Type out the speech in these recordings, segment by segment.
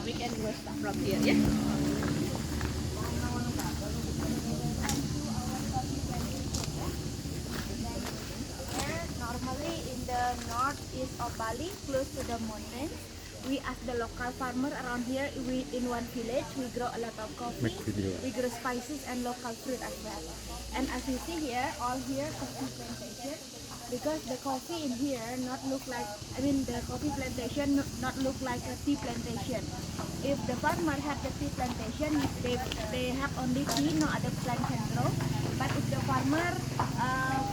we can grow stuff from here, yeah. Normally in the northeast of Bali, close to the mountains, we as the local farmer around here, we in one village, we grow a lot of coffee, we grow spices and local fruit as well. And as you see here, all here coffee plantation, because the coffee in here not look like, I mean the coffee plantation not look like a tea plantation. If the farmer have the tea plantation, they have only tea, no other plant can grow. But if the farmer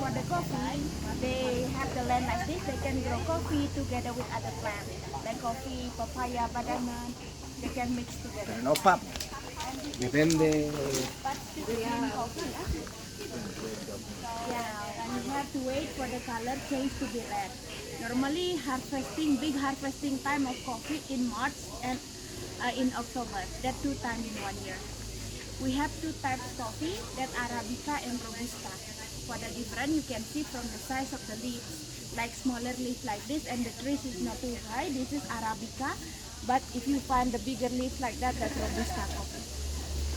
for the coffee, they have the land like this, they can grow coffee together with other plants, like coffee, papaya, banana, they can mix together. No pap. Depende. But still green coffee, yeah, and you have to wait for the color change to be red. Normally harvesting, big harvesting time of coffee in March and in October. That 2 times in 1 year. We have 2 types of coffee, that Arabica and Robusta. For the difference, you can see from the size of the leaves, like smaller leaves like this, and the trees is not too high. This is Arabica, but if you find the bigger leaves like that, that's Robusta coffee.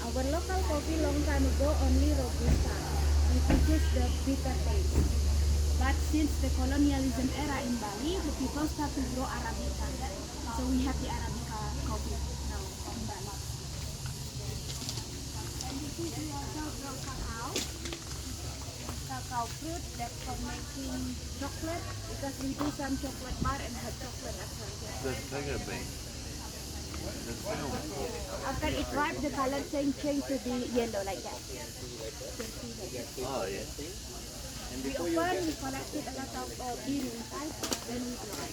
Our local coffee long time ago only Robusta, which is the bitter taste. But since the colonialism era in Bali, the people start to grow Arabica. So we have the Arabica coffee now in Bali. And this is we also grow cacao. Cacao fruit that's for making chocolate, because we do some chocolate bar and hot chocolate as well. After it ripe, the color change to be yellow like that. Oh, yeah. We open, we collected a lot of bean inside, then we dry.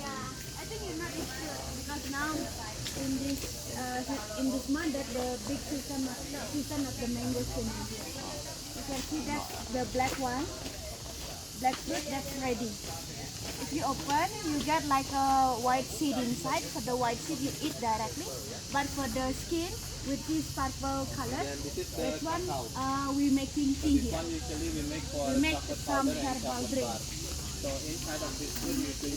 Yeah, I think it's not sure because now in this month that the big season of the mangoes in India. You can see that the black one, black fruit that's ready. If you open, you get like a white seed inside. For the white seed, you eat directly. But for the skin, which is purple color, this one we making tea here. We make some herbal drink. So inside of this food, you can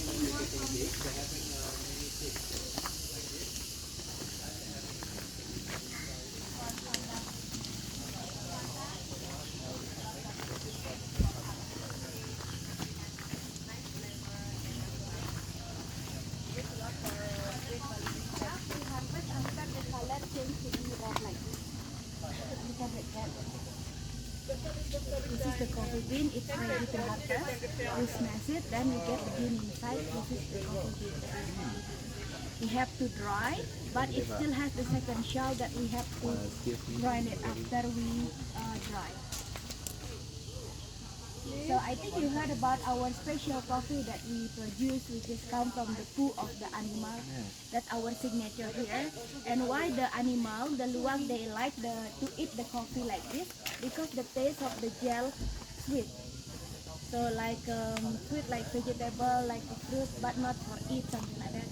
This is the coffee bean, it's ready to harvest. We smash it, then we get the bean inside. This is the coffee bean. We have to dry, but it still has the second shell that we have to grind it after we dry. So I think you heard about our special coffee that we produce, which is come from the poo of the animal. That's our signature here. And why the animal, the Luak, they like to eat the coffee like this? Because the taste of the gel sweet. So like sweet like vegetable, like a fruit, but not for eat, something like that.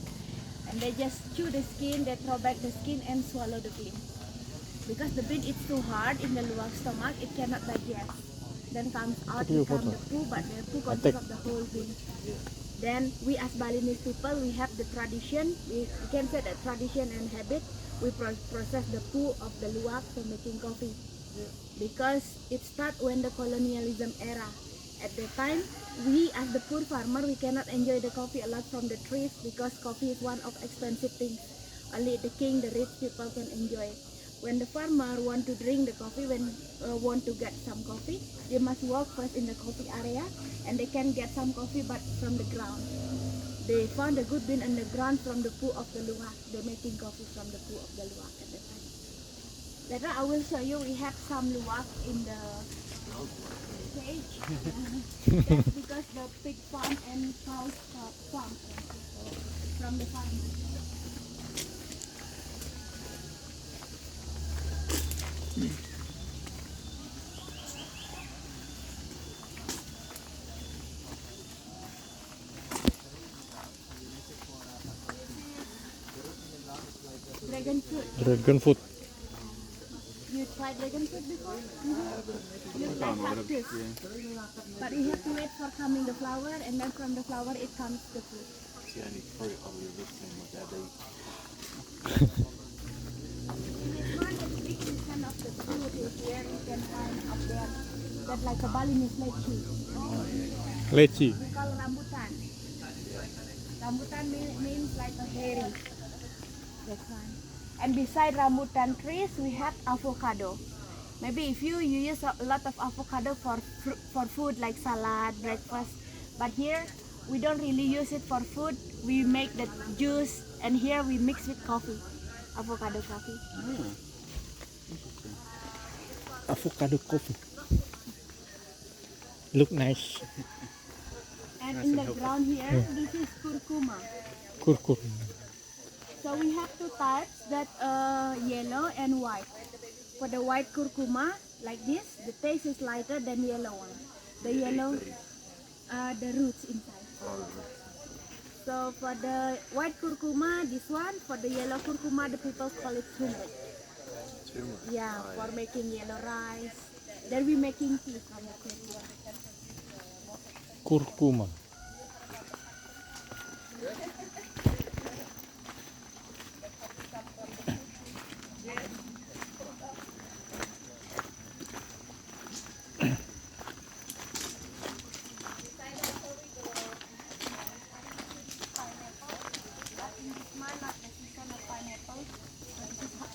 And they just chew the skin, they throw back the skin and swallow the bean. Because the bean is too hard in the Luak stomach, it cannot digest. Then comes out, become the poo, but the poo consists of the whole bean. Then we as Balinese people, we have the tradition, we can say that tradition and habit, we process the poo of the Luak for making coffee. Because it starts when the colonialism era. At the time, we as the poor farmer, we cannot enjoy the coffee a lot from the trees because coffee is one of expensive things. Only the king, the rich people can enjoy it. When the farmer want to drink the coffee, want to get some coffee, they must walk first in the coffee area, and they can get some coffee but from the ground. They found a good bean on the ground from the poo of the Luak. They're making coffee from the poo of the Luak at the time. Later I will show you, we have some Luak in the cage. That's because the pig farm and cows farm from the farmer. Dragon fruit. Dragon fruit. You tried dragon fruit before? You like cactus. But you have to wait for coming the flower, and then from the flower it comes the fruit. see any fruit on the This one, the big section of the fruit is where you can find up there. That's like a Balinese lychee. Lychee. We call rambutan. Rambutan means like a berry. That's one. And beside rambutan trees, we have avocado. Maybe if you use a lot of avocado for food like salad, breakfast. But here, we don't really use it for food. We make the juice, and here we mix with coffee, avocado coffee. Avocado coffee. Look nice. And in the ground here, this is curcuma. Kurkur. So we have two types, that yellow and white. For the white curcuma, like this, the taste is lighter than yellow one. The yellow, the roots inside. So for the white curcuma, this one, for the yellow curcuma, the people call it turmeric. Yeah, for making yellow rice. Then we making tea from the curcuma. Kurkuma.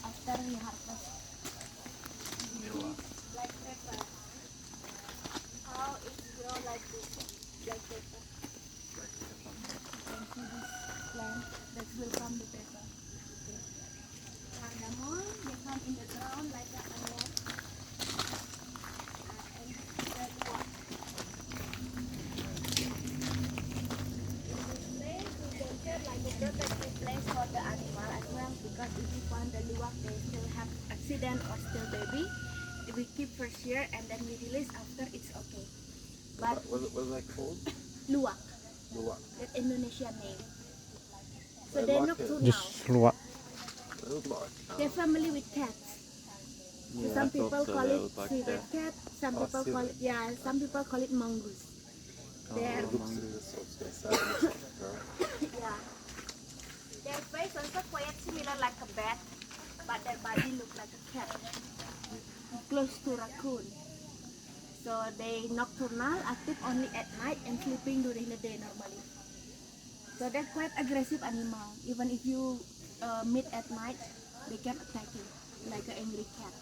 After we harvest, black pepper. How it grow like this, black pepper. You can see this plant that will come the pepper. Cardamom, they come in the ground like a onion. And this is the luak. In this place, we consider like a protected place for the animal as well, because if you find the luak, they still have accident or still baby, we keep first year and then we release after it's okay. But What is that called? luak, Luak. that Indonesian name. So I they're like it. nocturnal. Just luak. They're family with cats. So some people call it civet cat. Some people call it some people call it mongoose. They're yeah. Their face also quite similar like a bat, but their body look like a cat, close to raccoon. So they nocturnal, active only at night and sleeping during the day normally. So they're quite aggressive animal. Even if you meet at night, they can attack you like an angry cat.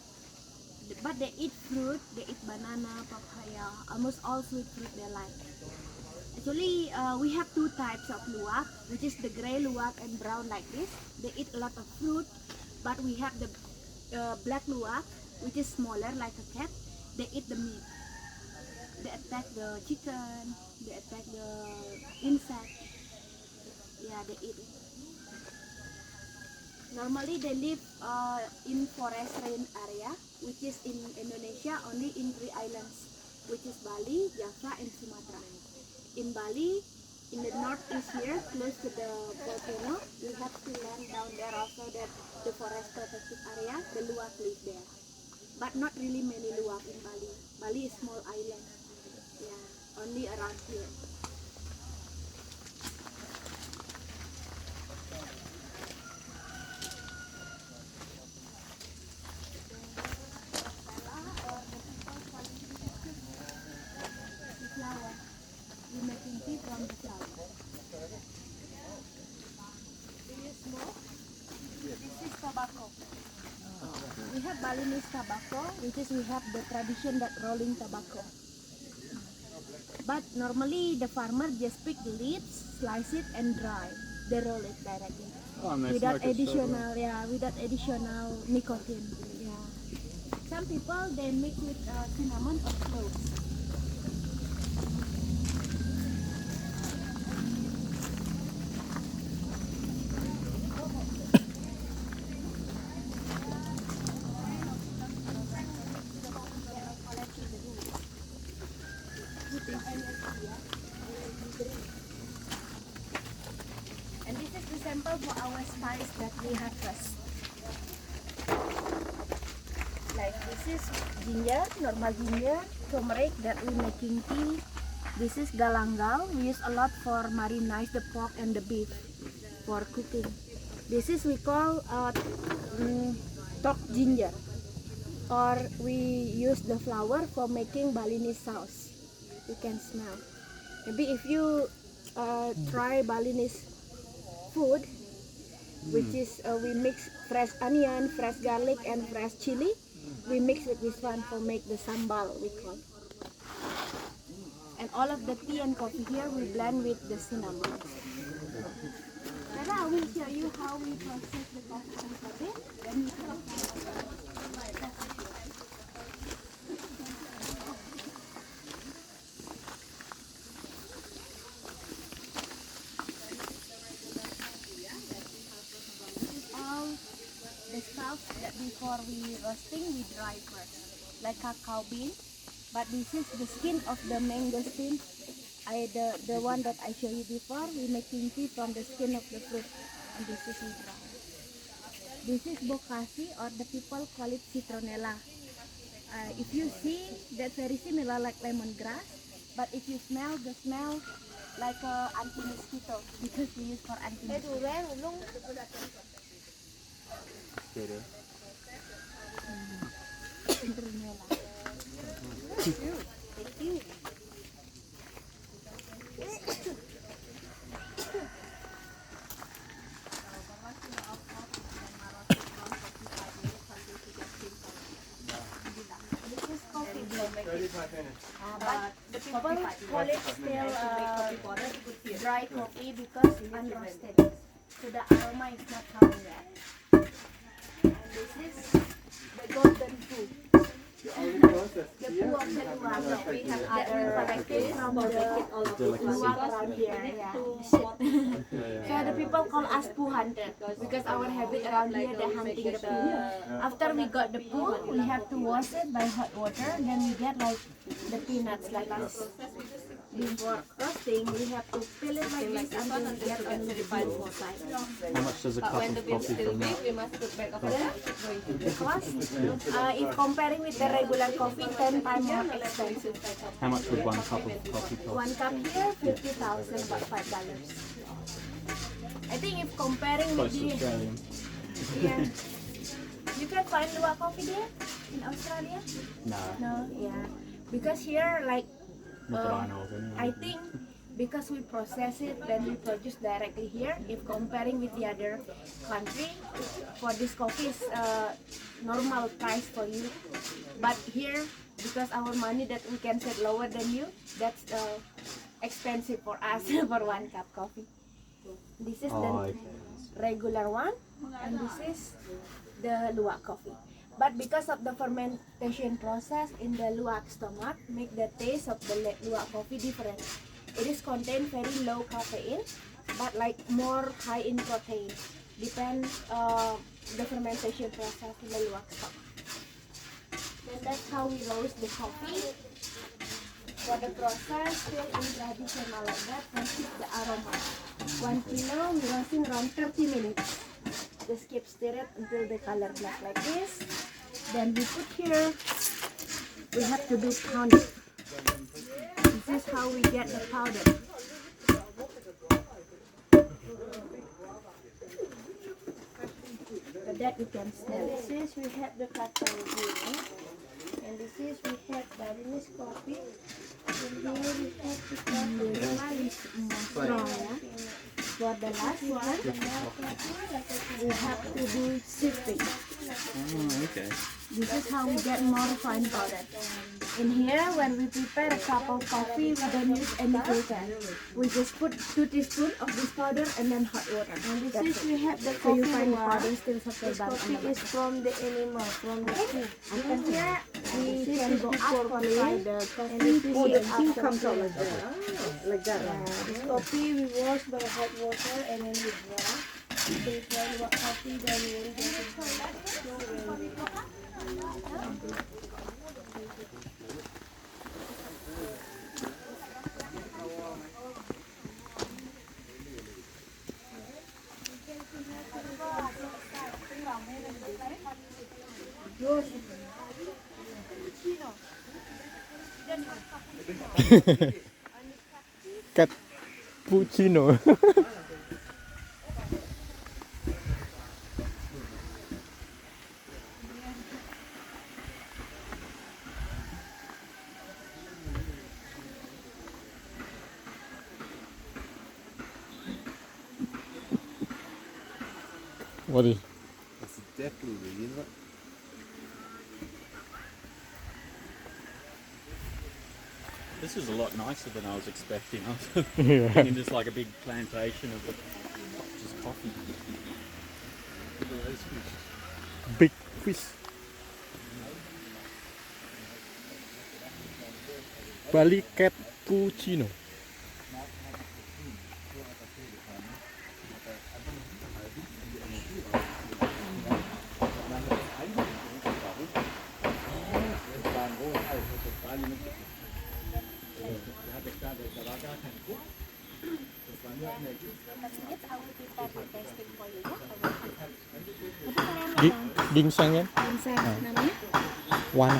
But they eat fruit, they eat banana, papaya, almost all sweet fruit they like. Actually, we have two types of luak, which is the gray luak and brown like this. They eat a lot of fruit, but we have the black luak, which is smaller like a cat. They eat the meat. They attack the chicken, they attack the insect. Yeah, they eat it. Normally they live in forest rain area, which is in Indonesia only in 3 islands, which is Bali, Java, and Sumatra. In Bali, in the northeast here, close to the volcano, we have to land down there also, that the forest protected area, the luak live there. But not really many luak in Bali. Bali is small island. Yeah, only around here. We're making tea from the flower. Do you smoke? This is tobacco. We have Balinese tobacco, which is we have the tradition that rolling tobacco. But normally the farmer just pick the leaves, slice it and dry. They roll it directly. Without additional nicotine. Yeah. Some people they mix with cinnamon or cloves. And this is the sample for our spice that we harvest. Like this is ginger, normal ginger, turmeric that we making tea. This is galangal. We use a lot for marinize the pork and the beef for cooking. This is we call top ginger, or we use the flower for making Balinese sauce. You can smell. Maybe if you try Balinese food, which is we mix fresh onion, fresh garlic, and fresh chili. We mix with this one for make the sambal, we call. And all of the tea and coffee here we blend with the cinnamon. Then I will show you how we process the coffee and coffee. Then we can all the stuff that before we roasting we dry first, like cacao bean. But this is the skin of the mangosteen. The one that I showed you before. We making tea from the skin of the fruit, and this is we dry. This is bokasi, or the people call it citronella. If you see, that's very similar like lemongrass. But if you smell, the smell like anti-mosquito, because we use for anti-mosquito. Citronella. Thank you. But the people call it still dry coffee because unroasted. So the aroma is not coming yet. And this is the golden poo. The poo of the luwak. We have other varieties from the luwak around here. Yeah. So the people call us poo hunter because our habit around here they're hunting the poo. After we got the poo, we have to wash it by hot water. Then we get like the peanuts like this. Before roasting, we have to peel it like this until we get only the poo side. How much does a cup of coffee come out? The cost, if comparing with the regular coffee, 10 times more expensive. How much would one cup of coffee cost? One cup here, 50,000, about $5. I think if comparing with Close to the, Australian. yeah, you can find Luak coffee there in Australia. No, No, yeah, because here like not that I know of anyway. I think because we process it, then we produce directly here. If comparing with the other country, for this coffee is normal price for you. But here, because our money that we can set lower than you, that's expensive for us for one cup coffee. This is the regular one, and this is the Luak coffee. But because of the fermentation process in the Luak stomach, make the taste of the Luak coffee different. It is contain very low caffeine, but like more high in protein. Depends the fermentation process in the Luak stomach. Then that's how we roast the coffee. For the process, still in traditional like that, and keep the aroma. 1 kilo, we roasting around 30 minutes. Just keep stir it until the color black like this. Then we put here, we have to do pounding. This is how we get the powder. But that you can smell. This is we have the cacao bean, and this is we have Balinese coffee. And here we have the coffee strong. For the last one, we have to do sipping. Oh, okay. This is how we get more fine powder. In here, when we prepare a cup of coffee, we don't use any filter. We just put 2 teaspoons of this powder and then hot water. And this is we have the coffee. So you find the powder still This coffee is from the animal, from the pig. And here, we can go up for the coffee. Oh, the tea comes out like that. Like that. This coffee we wash by hot water and then we draw. They try what coffee, then we will get it. Cappuccino. What is? It's definitely, you know. This is a lot nicer than I was expecting. I was Yeah. thinking just like a big plantation of just coffee. Big fish. Bali cappuccino. Ginseng kan? Ginseng namanya. One.